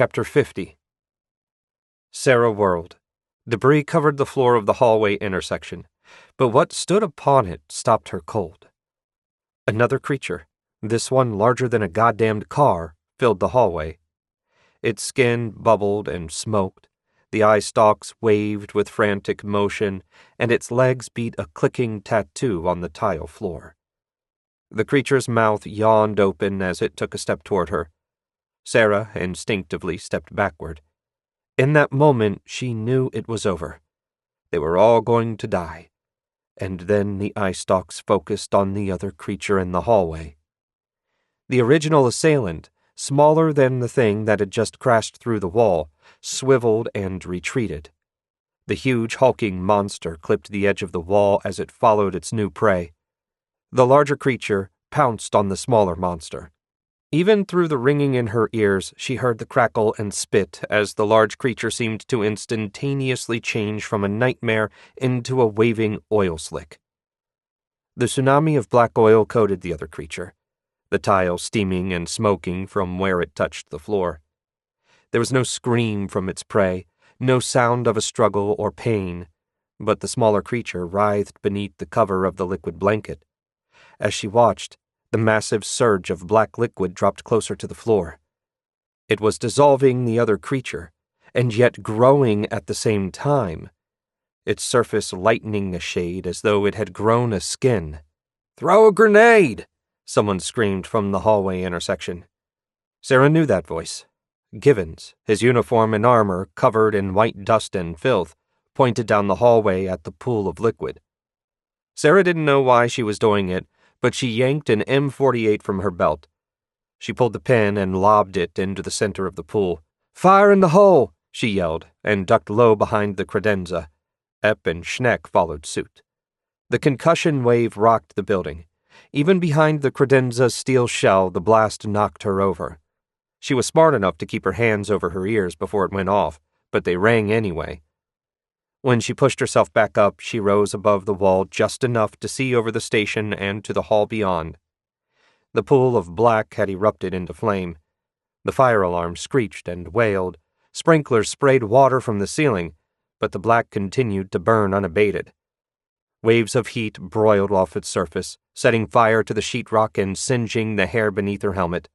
Chapter 50. Sarah whirled. Debris covered the floor of the hallway intersection, but what stood upon it stopped her cold. Another creature, this one larger than a goddamned car, filled the hallway. Its skin bubbled and smoked, the eye stalks waved with frantic motion, and its legs beat a clicking tattoo on the tile floor. The creature's mouth yawned open as it took a step toward her. Sarah instinctively stepped backward. In that moment, she knew it was over. They were all going to die. And then the eye stalks focused on the other creature in the hallway. The original assailant, smaller than the thing that had just crashed through the wall, swiveled and retreated. The huge hulking monster clipped the edge of the wall as it followed its new prey. The larger creature pounced on the smaller monster. Even through the ringing in her ears, she heard the crackle and spit as the large creature seemed to instantaneously change from a nightmare into a waving oil slick. The tsunami of black oil coated the other creature, the tile steaming and smoking from where it touched the floor. There was no scream from its prey, no sound of a struggle or pain, but the smaller creature writhed beneath the cover of the liquid blanket. As she watched, the massive surge of black liquid dropped closer to the floor. It was dissolving the other creature, and yet growing at the same time, its surface lightening a shade as though it had grown a skin. "Throw a grenade!" someone screamed from the hallway intersection. Sarah knew that voice. Givens, his uniform and armor covered in white dust and filth, pointed down the hallway at the pool of liquid. Sarah didn't know why she was doing it, but she yanked an M48 from her belt. She pulled the pin and lobbed it into the center of the pool. "Fire in the hole!" she yelled, and ducked low behind the credenza. Epp and Schneck followed suit. The concussion wave rocked the building. Even behind the credenza's steel shell, the blast knocked her over. She was smart enough to keep her hands over her ears before it went off, but they rang anyway. When she pushed herself back up, she rose above the wall just enough to see over the station and to the hall beyond. The pool of black had erupted into flame. The fire alarm screeched and wailed. Sprinklers sprayed water from the ceiling, but the black continued to burn unabated. Waves of heat broiled off its surface, setting fire to the sheetrock and singeing the hair beneath her helmet.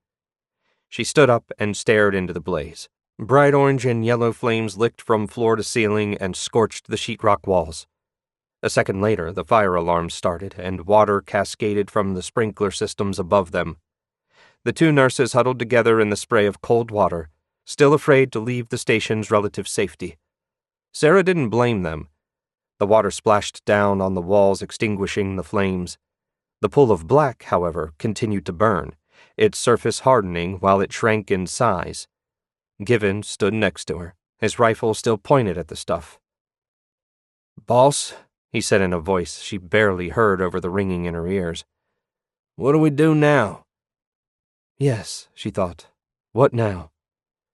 She stood up and stared into the blaze. Bright orange and yellow flames licked from floor to ceiling and scorched the sheetrock walls. A second later, the fire alarms started, and water cascaded from the sprinkler systems above them. The two nurses huddled together in the spray of cold water, still afraid to leave the station's relative safety. Sarah didn't blame them. The water splashed down on the walls, extinguishing the flames. The pool of black, however, continued to burn, its surface hardening while it shrank in size. Givens stood next to her, his rifle still pointed at the stuff. "Boss," he said in a voice she barely heard over the ringing in her ears, "what do we do now?" Yes, she thought. What now?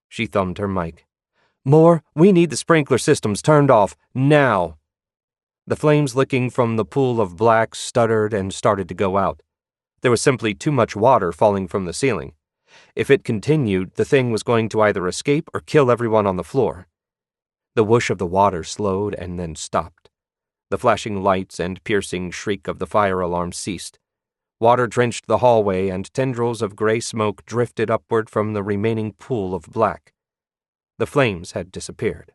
She thumbed her mic. "Moore, we need the sprinkler systems turned off, now." The flames licking from the pool of black stuttered and started to go out. There was simply too much water falling from the ceiling. If it continued, the thing was going to either escape or kill everyone on the floor. The whoosh of the water slowed and then stopped. The flashing lights and piercing shriek of the fire alarm ceased. Water drenched the hallway and tendrils of gray smoke drifted upward from the remaining pool of black. The flames had disappeared.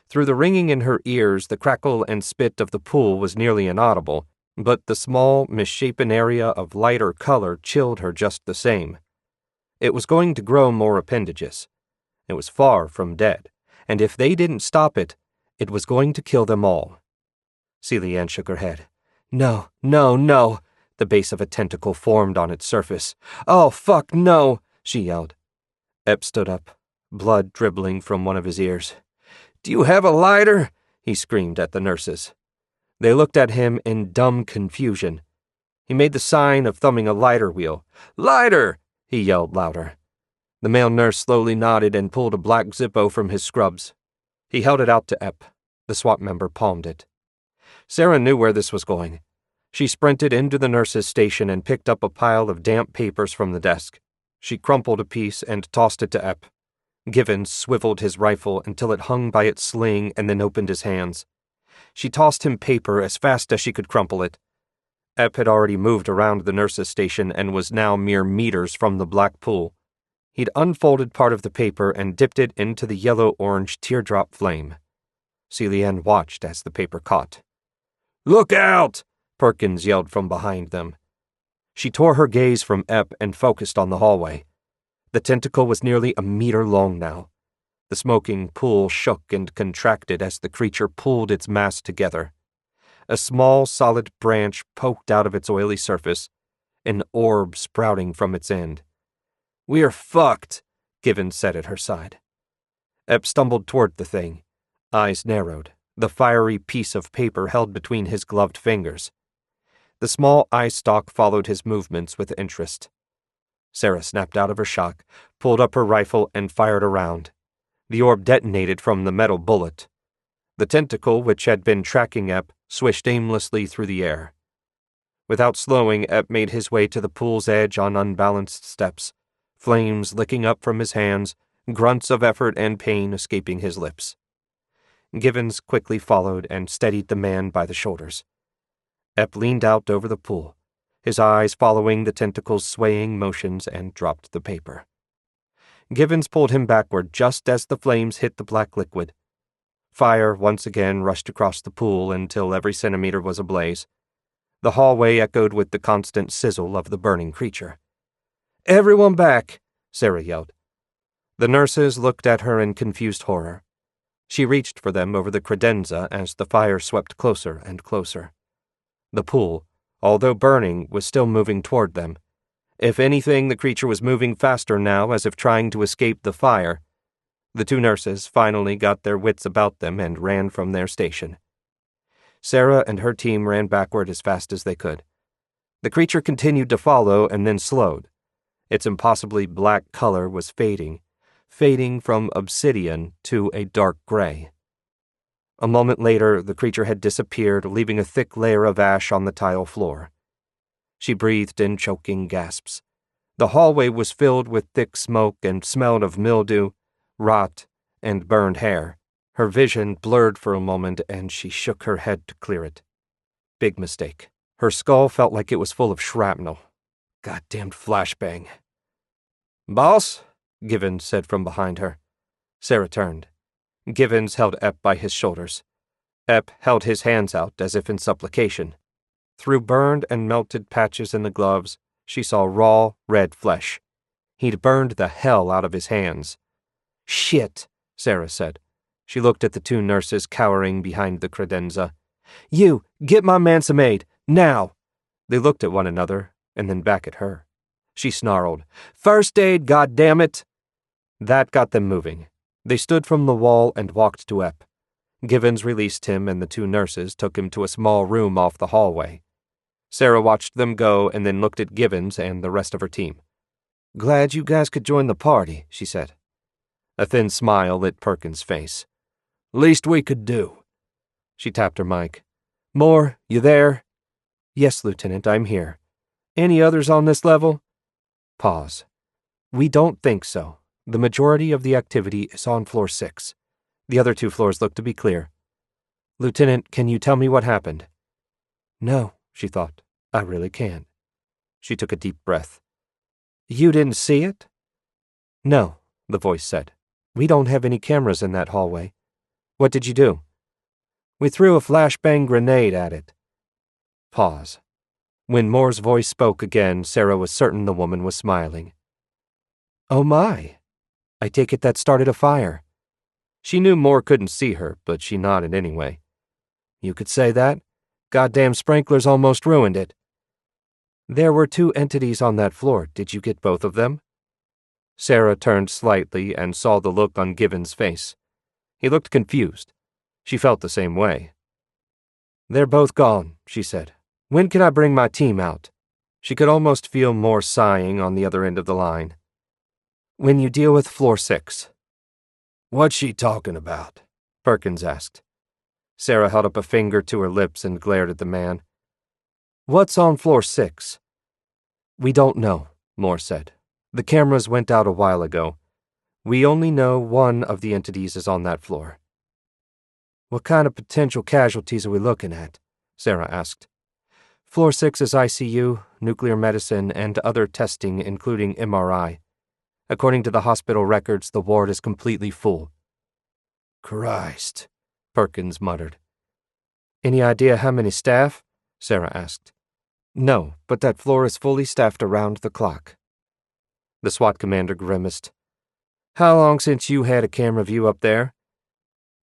Through the ringing in her ears, the crackle and spit of the pool was nearly inaudible, but the small, misshapen area of lighter color chilled her just the same. It was going to grow more appendages. It was far from dead, and if they didn't stop it, it was going to kill them all. Celia Ann shook her head. "No, no, no!" The base of a tentacle formed on its surface. "Oh, fuck, no!" she yelled. Epp stood up, blood dribbling from one of his ears. "Do you have a lighter?" he screamed at the nurses. They looked at him in dumb confusion. He made the sign of thumbing a lighter wheel. "Lighter!" he yelled louder. The male nurse slowly nodded and pulled a black Zippo from his scrubs. He held it out to Epp. The SWAT member palmed it. Sarah knew where this was going. She sprinted into the nurse's station and picked up a pile of damp papers from the desk. She crumpled a piece and tossed it to Epp. Givens swiveled his rifle until it hung by its sling and then opened his hands. She tossed him paper as fast as she could crumple it. Epp had already moved around the nurse's station and was now mere meters from the black pool. He'd unfolded part of the paper and dipped it into the yellow-orange teardrop flame. Celie-Anne watched as the paper caught. "Look out!" Perkins yelled from behind them. She tore her gaze from Epp and focused on the hallway. The tentacle was nearly a meter long now. The smoking pool shook and contracted as the creature pulled its mass together. A small, solid branch poked out of its oily surface, an orb sprouting from its end. "We're fucked," Givens said at her side. Epp stumbled toward the thing, eyes narrowed, the fiery piece of paper held between his gloved fingers. The small eye stalk followed his movements with interest. Sarah snapped out of her shock, pulled up her rifle, and fired a round. The orb detonated from the metal bullet. The tentacle, which had been tracking Epp, swished aimlessly through the air. Without slowing, Epp made his way to the pool's edge on unbalanced steps, flames licking up from his hands, grunts of effort and pain escaping his lips. Givens quickly followed and steadied the man by the shoulders. Epp leaned out over the pool, his eyes following the tentacle's swaying motions, and dropped the paper. Givens pulled him backward just as the flames hit the black liquid. Fire once again rushed across the pool until every centimeter was ablaze. The hallway echoed with the constant sizzle of the burning creature. "Everyone back!" Sarah yelled. The nurses looked at her in confused horror. She reached for them over the credenza as the fire swept closer and closer. The pool, although burning, was still moving toward them. If anything, the creature was moving faster now, as if trying to escape the fire. The two nurses finally got their wits about them and ran from their station. Sarah and her team ran backward as fast as they could. The creature continued to follow and then slowed. Its impossibly black color was fading from obsidian to a dark gray. A moment later, the creature had disappeared, leaving a thick layer of ash on the tile floor. She breathed in choking gasps. The hallway was filled with thick smoke and smelled of mildew, rot, and burned hair. Her vision blurred for a moment, and she shook her head to clear it. Big mistake. Her skull felt like it was full of shrapnel. Goddamned flashbang. "Boss?" Givens said from behind her. Sarah turned. Givens held Epp by his shoulders. Epp held his hands out as if in supplication. Through burned and melted patches in the gloves, she saw raw, red flesh. He'd burned the hell out of his hands. "Shit," Sarah said. She looked at the two nurses cowering behind the credenza. "You, get my man some aid, now!" They looked at one another, and then back at her. She snarled, "First aid, goddammit!" That got them moving. They stood from the wall and walked to Epp. Givens released him, and the two nurses took him to a small room off the hallway. Sarah watched them go and then looked at Givens and the rest of her team. "Glad you guys could join the party," she said. A thin smile lit Perkins' face. "Least we could do." She tapped her mic. "Moore, you there?" "Yes, Lieutenant, I'm here. Any others on this level?" Pause. "We don't think so. The majority of the activity is on floor 6. The other 2 floors look to be clear. Lieutenant, can you tell me what happened?" "No," she thought. "I really can't." She took a deep breath. "You didn't see it?" "No," the voice said. "We don't have any cameras in that hallway. What did you do?" "We threw a flashbang grenade at it." Pause. When Moore's voice spoke again, Sarah was certain the woman was smiling. "Oh my. I take it that started a fire." She knew Moore couldn't see her, but she nodded anyway. "You could say that. Goddamn sprinklers almost ruined it." "There were 2 entities on that floor. Did you get both of them?" Sarah turned slightly and saw the look on Givens' face. He looked confused. She felt the same way. "They're both gone," she said. "When can I bring my team out?" She could almost feel Moore sighing on the other end of the line. "When you deal with floor 6. "What's she talking about?" Perkins asked. Sarah held up a finger to her lips and glared at the man. "What's on floor 6? "We don't know," Moore said. "The cameras went out a while ago. We only know one of the entities is on that floor. What kind of potential casualties are we looking at? Sarah asked. Floor 6 is ICU, nuclear medicine, and other testing, including MRI. According to the hospital records, the ward is completely full. Christ, Perkins muttered. Any idea how many staff? Sarah asked. No, but that floor is fully staffed around the clock. The SWAT commander grimaced. How long since you had a camera view up there?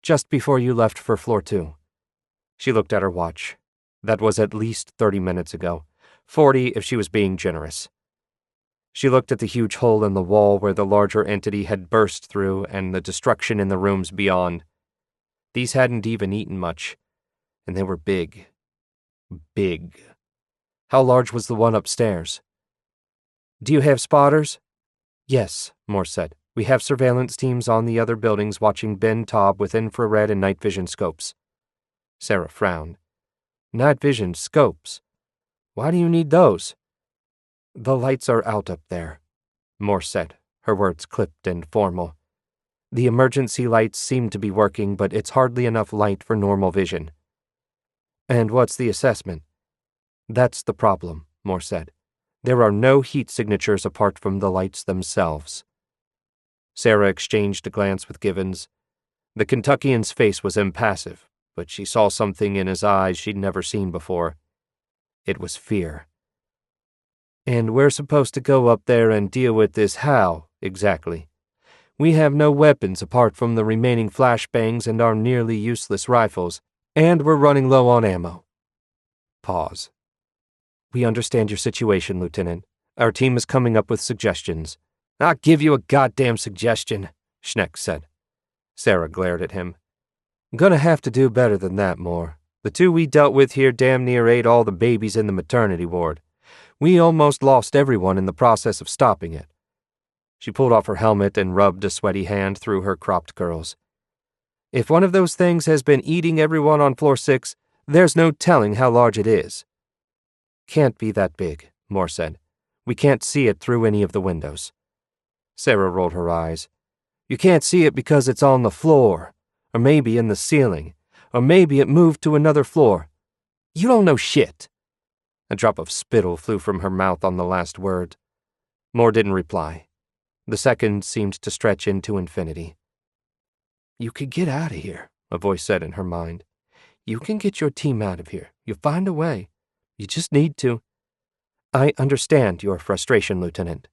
Just before you left for floor 2. She looked at her watch. That was at least 30 minutes ago, 40 if she was being generous. She looked at the huge hole in the wall where the larger entity had burst through and the destruction in the rooms beyond. These hadn't even eaten much, and they were big. Big. How large was the one upstairs? Do you have spotters? Yes, Morse said. We have surveillance teams on the other buildings watching Ben Taub with infrared and night vision scopes. Sarah frowned. Night vision scopes? Why do you need those? The lights are out up there, Morse said, her words clipped and formal. The emergency lights seem to be working, but it's hardly enough light for normal vision. And what's the assessment? That's the problem, Morse said. There are no heat signatures apart from the lights themselves. Sarah exchanged a glance with Givens. The Kentuckian's face was impassive, but she saw something in his eyes she'd never seen before. It was fear. And we're supposed to go up there and deal with this how, exactly? We have no weapons apart from the remaining flashbangs and our nearly useless rifles, and we're running low on ammo. Pause. We understand your situation, Lieutenant. Our team is coming up with suggestions. I'll give you a goddamn suggestion, Schneck said. Sarah glared at him. I'm gonna have to do better than that, Moore. The 2 we dealt with here damn near ate all the babies in the maternity ward. We almost lost everyone in the process of stopping it. She pulled off her helmet and rubbed a sweaty hand through her cropped curls. If one of those things has been eating everyone on floor 6, there's no telling how large it is. Can't be that big, Moore said. We can't see it through any of the windows. Sarah rolled her eyes. You can't see it because it's on the floor, or maybe in the ceiling, or maybe it moved to another floor. You don't know shit. A drop of spittle flew from her mouth on the last word. Moore didn't reply. The seconds seemed to stretch into infinity. You could get out of here, a voice said in her mind. You can get your team out of here. You'll find a way. You just need to. I understand your frustration, Lieutenant.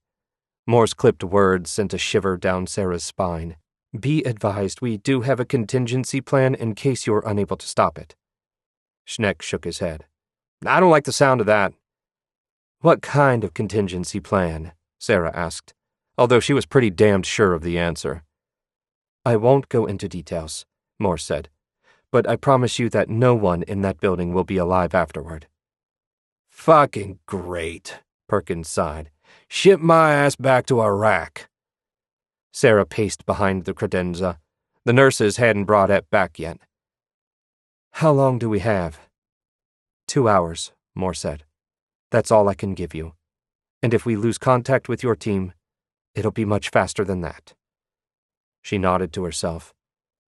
Moore's clipped words sent a shiver down Sarah's spine. Be advised, we do have a contingency plan in case you're unable to stop it. Schneck shook his head. I don't like the sound of that. What kind of contingency plan? Sarah asked, although she was pretty damned sure of the answer. I won't go into details, Moore said, but I promise you that no one in that building will be alive afterward. Fucking great, Perkins sighed. Ship my ass back to Iraq. Sarah paced behind the credenza. The nurses hadn't brought Ep back yet. How long do we have? 2 hours, Moore said. That's all I can give you. And if we lose contact with your team, it'll be much faster than that. She nodded to herself.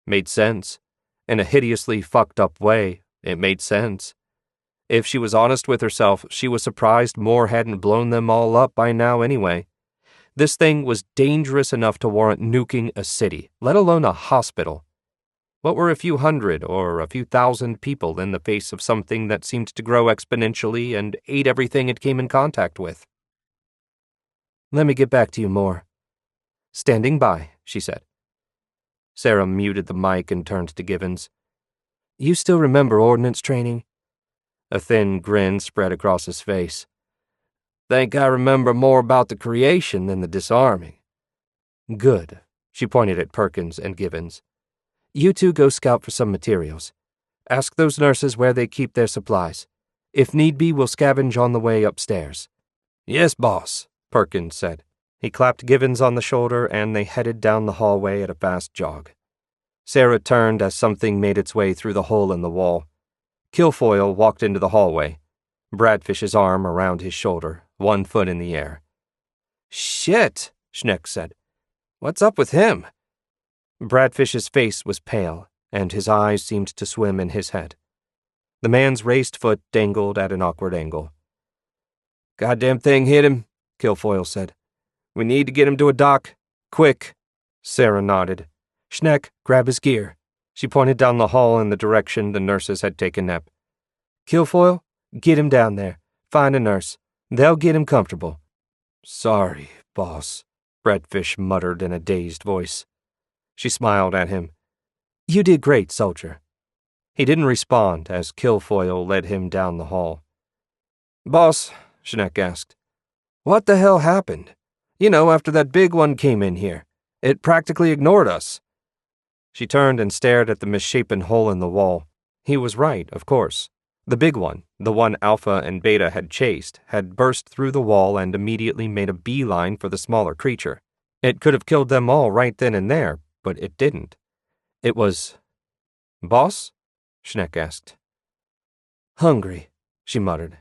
Made sense. In a hideously fucked up way, it made sense. If she was honest with herself, she was surprised Moore hadn't blown them all up by now anyway. This thing was dangerous enough to warrant nuking a city, let alone a hospital. What were a few hundred or a few thousand people in the face of something that seemed to grow exponentially and ate everything it came in contact with? Let me get back to you, Moore. Standing by, she said. Sarah muted the mic and turned to Givens. You still remember ordnance training? A thin grin spread across his face. Think I remember more about the creation than the disarming. Good. She pointed at Perkins and Givens. You two go scout for some materials. Ask those nurses where they keep their supplies. If need be, we'll scavenge on the way upstairs. Yes, boss, Perkins said. He clapped Givens on the shoulder, and they headed down the hallway at a fast jog. Sarah turned as something made its way through the hole in the wall. Kilfoyle walked into the hallway, Bradfish's arm around his shoulder, 1 foot in the air. Shit, Schneck said. What's up with him? Bradfish's face was pale, and his eyes seemed to swim in his head. The man's raised foot dangled at an awkward angle. Goddamn thing hit him, Kilfoyle said. We need to get him to a doc. Quick. Sarah nodded. Schneck, grab his gear. She pointed down the hall in the direction the nurses had taken nap. Kilfoyle, get him down there. Find a nurse. They'll get him comfortable. Sorry, boss, Bradfish muttered in a dazed voice. She smiled at him. You did great, soldier. He didn't respond as Kilfoyle led him down the hall. Boss, Schneck asked, what the hell happened? You know, after that big one came in here. It practically ignored us. She turned and stared at the misshapen hole in the wall. He was right, of course. The big one, the one Alpha and Beta had chased, had burst through the wall and immediately made a beeline for the smaller creature. It could have killed them all right then and there, but it didn't. It was... Boss? Schneck asked. Hungry, she muttered.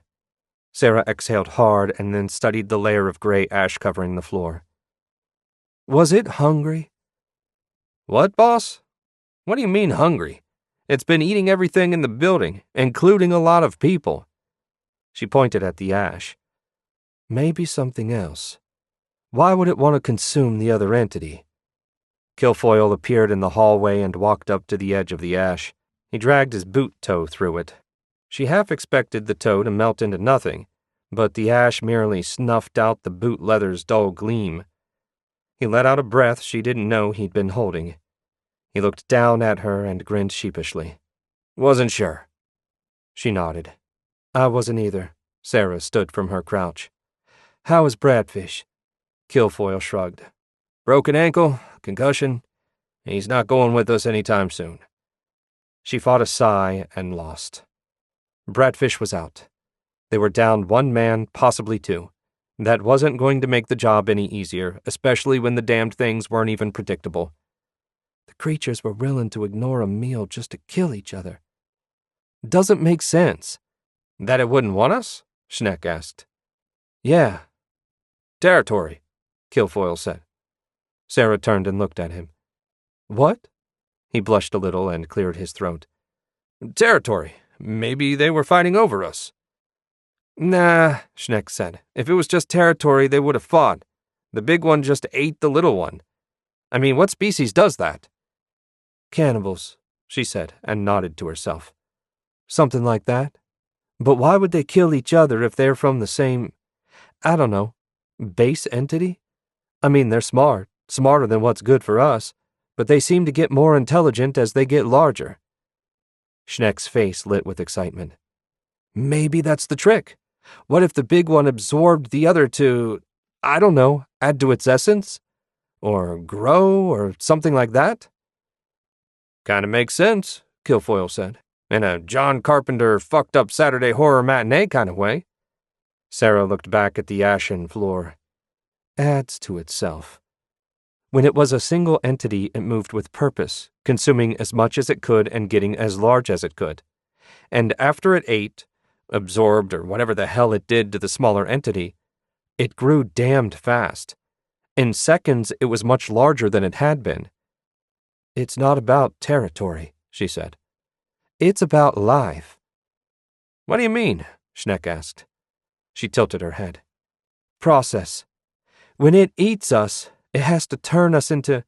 Sarah exhaled hard and then studied the layer of gray ash covering the floor. Was it hungry? What, boss? What do you mean hungry? It's been eating everything in the building, including a lot of people. She pointed at the ash. Maybe something else. Why would it want to consume the other entity? Kilfoyle appeared in the hallway and walked up to the edge of the ash. He dragged his boot toe through it. She half expected the toe to melt into nothing, but the ash merely snuffed out the boot leather's dull gleam. He let out a breath she didn't know he'd been holding. He looked down at her and grinned sheepishly. Wasn't sure. She nodded. I wasn't either. Sarah stood from her crouch. How is Bradfish? Kilfoyle shrugged. Broken ankle, concussion. He's not going with us anytime soon. She fought a sigh and lost. Bradfish was out. They were down one man, possibly two. That wasn't going to make the job any easier, especially when the damned things weren't even predictable. The creatures were willing to ignore a meal just to kill each other. Doesn't make sense. That it wouldn't want us? Schneck asked. Yeah. Territory, Kilfoyle said. Sarah turned and looked at him. What? He blushed a little and cleared his throat. Territory. Maybe they were fighting over us. Nah, Schneck said. If it was just territory, they would have fought. The big one just ate the little one. I mean, what species does that? Cannibals, she said, and nodded to herself. Something like that. But why would they kill each other if they're from the same, I don't know, base entity? I mean, they're smart, smarter than what's good for us, but they seem to get more intelligent as they get larger. Schneck's face lit with excitement. Maybe that's the trick. What if the big one absorbed the other to, I don't know, add to its essence? Or grow, or something like that? Kinda makes sense, Kilfoyle said, in a John Carpenter fucked-up Saturday horror matinee kind of way. Sarah looked back at the ashen floor. Adds to itself. When it was a single entity, it moved with purpose, consuming as much as it could and getting as large as it could. And after it ate, absorbed or whatever the hell it did to the smaller entity, it grew damned fast. In seconds, it was much larger than it had been. It's not about territory, she said. It's about life. What do you mean? Schneck asked. She tilted her head. Process. When it eats us, it has to turn us into,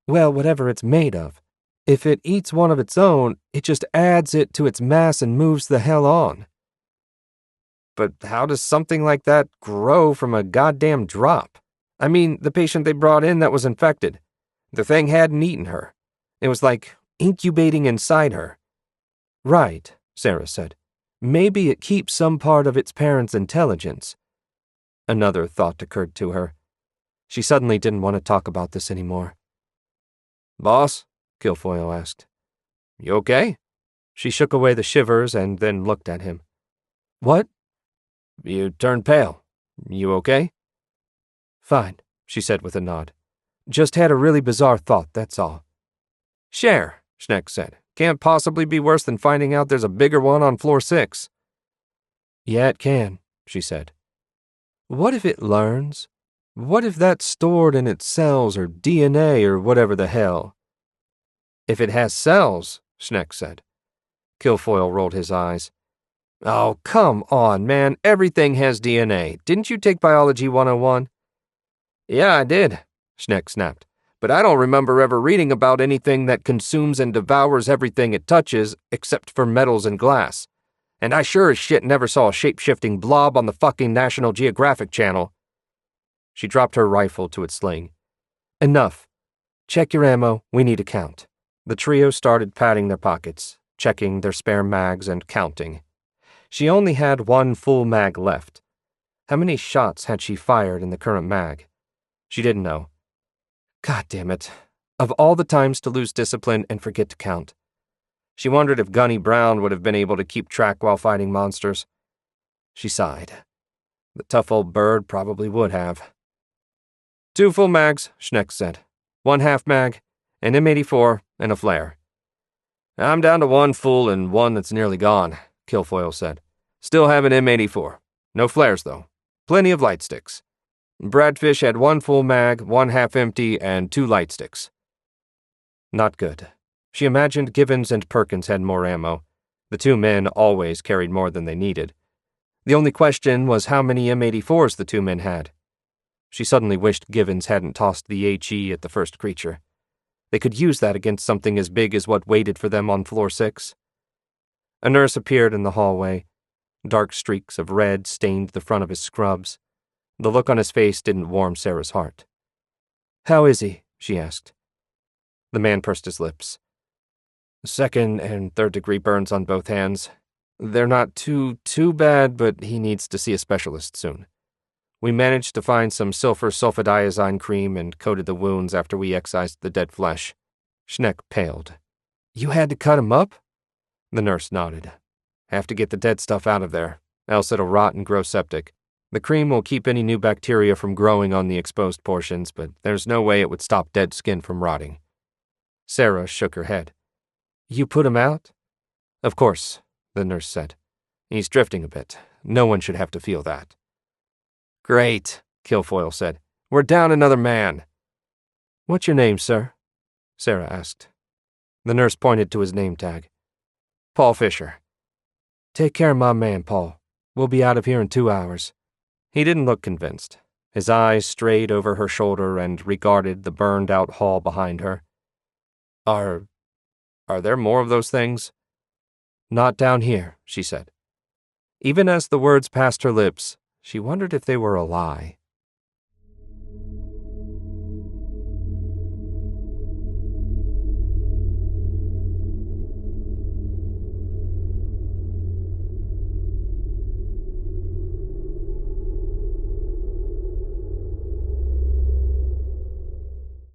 well, whatever it's made of. If it eats one of its own, it just adds it to its mass and moves the hell on. But how does something like that grow from a goddamn drop? I mean, the patient they brought in that was infected. The thing hadn't eaten her. It was like incubating inside her. Right, Sarah said. Maybe it keeps some part of its parent's intelligence. Another thought occurred to her. She suddenly didn't want to talk about this anymore. Boss? Kilfoyle asked. You okay? She shook away the shivers and then looked at him. What? You turned pale. You okay? Fine, she said with a nod. Just had a really bizarre thought, that's all. Share, Schneck said. Can't possibly be worse than finding out there's a bigger one on floor 6. Yeah, it can, she said. What if it learns? What if that's stored in its cells or DNA or whatever the hell? If it has cells, Schneck said. Kilfoyle rolled his eyes. Oh, come on, man. Everything has DNA. Didn't you take Biology 101? Yeah, I did, Schneck snapped. But I don't remember ever reading about anything that consumes and devours everything it touches, except for metals and glass. And I sure as shit never saw a shape-shifting blob on the fucking National Geographic Channel. She dropped her rifle to its sling. Enough. Check your ammo. We need a count. The trio started patting their pockets, checking their spare mags and counting. She only had one full mag left. How many shots had she fired in the current mag? She didn't know. God damn it. Of all the times to lose discipline and forget to count. She wondered if Gunny Brown would have been able to keep track while fighting monsters. She sighed. The tough old bird probably would have. 2 full mags, Schneck said. 1 half mag, an M84, and a flare. I'm down to 1 full and 1 that's nearly gone, Kilfoyle said. Still have an M84. No flares, though. Plenty of light sticks. Bradfish had 1 full mag, 1 half empty, and 2 light sticks. Not good. She imagined Givens and Perkins had more ammo. The 2 men always carried more than they needed. The only question was how many M84s the 2 men had. She suddenly wished Givens hadn't tossed the HE at the first creature. They could use that against something as big as what waited for them on floor 6. A nurse appeared in the hallway. Dark streaks of red stained the front of his scrubs. The look on his face didn't warm Sarah's heart. How is he? She asked. The man pursed his lips. 2nd and 3rd degree burns on both hands. They're not too bad, but he needs to see a specialist soon. We managed to find some sulfur sulfadiazine cream and coated the wounds after we excised the dead flesh. Schneck paled. You had to cut him up? The nurse nodded. Have to get the dead stuff out of there, else it'll rot and grow septic. The cream will keep any new bacteria from growing on the exposed portions, but there's no way it would stop dead skin from rotting. Sarah shook her head. You put him out? Of course, the nurse said. He's drifting a bit. No one should have to feel that. Great, Kilfoyle said. We're down another man. What's your name, sir? Sarah asked. The nurse pointed to his name tag. Paul Fisher. Take care of my man, Paul. We'll be out of here in 2 hours. He didn't look convinced. His eyes strayed over her shoulder and regarded the burned-out hall behind her. Are there more of those things? Not down here, she said. Even as the words passed her lips, she wondered if they were a lie.